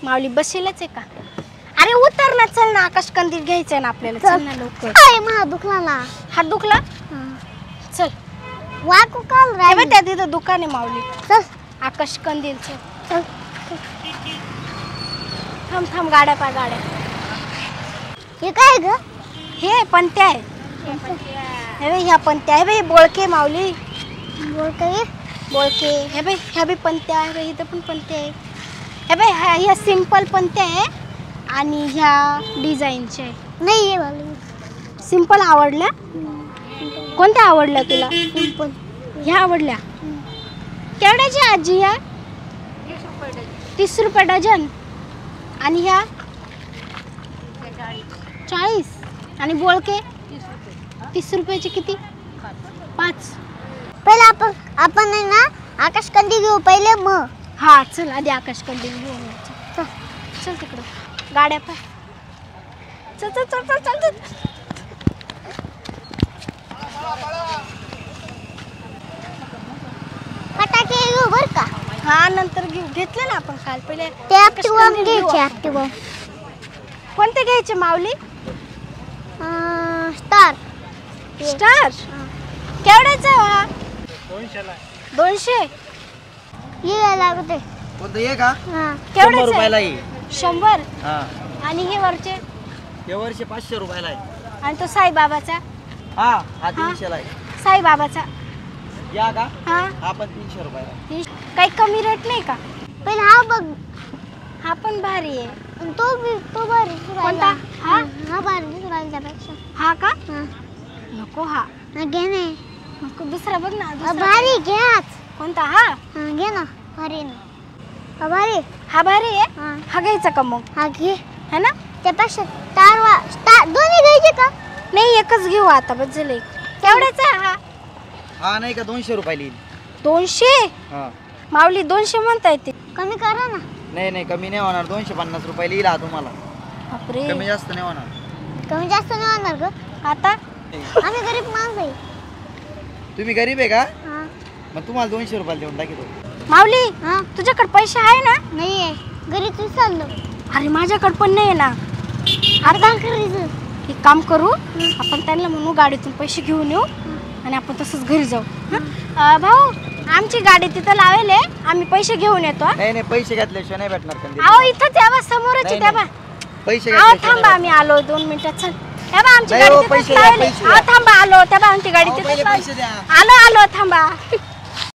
माऊली बसेलच आहे का? अरे उतर ना, चल ना, आकाश कंदील घ्यायचंय ना आपल्याला, चल ना लवकर. काय माझा दुखला ना. हात दुखला? चल वाकू काल राय त्या तिथं दुकान आहे माऊली. चल आकाश कंदील चल. चल थांब थांब, गाड्या पा गाड्या. हे काय ग? हे पंत्या आहे. हे बाई ह्या पंत्या आहे बाई, बोळके माऊली. बोलते बोळके. हे बाई ह्या बी पंत्या आहे बाई, इथं पण पंत्या आहे. हे बाई ह्या सिंपल पंत्या आहे आणि ह्या डिझाईनच्या आहे. नाही आहे मला. सिंपल आवडल्या? कोणत्या आवडल्या तुला? सिंपल. ह्या आवडल्या? केवढ्याची आजी ह्या? 30 रुपये डझन. आणि ह्या 40. आणि बोळके 30 रुपयाचे किती? 5. पहिले आपण आहे ना आकाश कंदील घेऊ पहिले मग. हा चल, आधी आकाश कंदील घेऊ. चल चल तिकडं, गाड्या पाय. चल चल चल चल चल चल. फटाके घेऊ बर का? हा नंतर घेऊ. घेतले ना आपण काल. पहिले ते ऍक्टिव्ह घ्यायचे. ऍक्टिव्ह कोणते घ्यायचे माऊली? स्टार. स्टार केवढ्याचा हा? 200. ये लागते. कोणतं हे का? हां. 100 रुपयाला आहे. 100. हा. आणि हे वरचे? हे वर्षी 500 रुपयाला आहे. आणि तो साईबाबाचा? हा हा 300 ला आहे. साईबाबाचा या का? हा हा पण 300 रुपयाला. काही कमी रेट नाही का? पहिले हा बघ. हा पण भारी आहे. तो भारी. कोणता? हा हा भारी दिसला त्यापेक्षा. हा का? हां. नको हा. घे ना. नको, दुसरा बघ ना. दुसरा भारी घ्याच. कोणता? हा घे ना. भारी ना. भारी. हा भारी आहे. हां. हा घ्यायचा का मग? हा घे. है ना? त्यापेक्षा स्टार दोन्ही घ्यायचे का? नाही, एकच घेऊ आता, बस झालं. केवढ्याचा हा? हा नाही का 200 रुपयाला येईल. 200? हा. माऊली 200 म्हणता येते. कमी करा ना. नाही कमी नाही होणार. 250 रुपयाला येईल हा तुम्हाला. बापरे, कमी जास्त नाही होणार. कमी जास्त नाही होणार ग. आता आम्ही गरीब माणसं आहे. तुम्ही गरीब आहे का? हां. मग तुम्हाला 200 रुपयाला देऊन टाकीतो. माऊली, हां. तुझ्याकडे पैसे आहे ना? नाही आहे. घरीच विसरलो. अरे माझ्याकडे पण नाही ना. आता करायचं. एक काम करू, आपण त्यांना म्हणू गाडीतून पैसे घेऊन येऊ आणि आपण तसंच घरी जाऊ. भाऊ, आमची गाडी तिथं लावेल, आम्ही पैसे घेऊन येतो. नाही पैसे घातल्याशिवाय नाही भेटणार कंदील. अहो इथंच यावा, समोरच त्या बा. पैसे अहो थांबा, आम्ही आलो 2 मिनिटात. चल त्या बा, आमची गाडी तिथंच लावेल. अहो थांबा, आलो त्या बा, आमची गाडी तिथंच लावेल. आलो थांबा.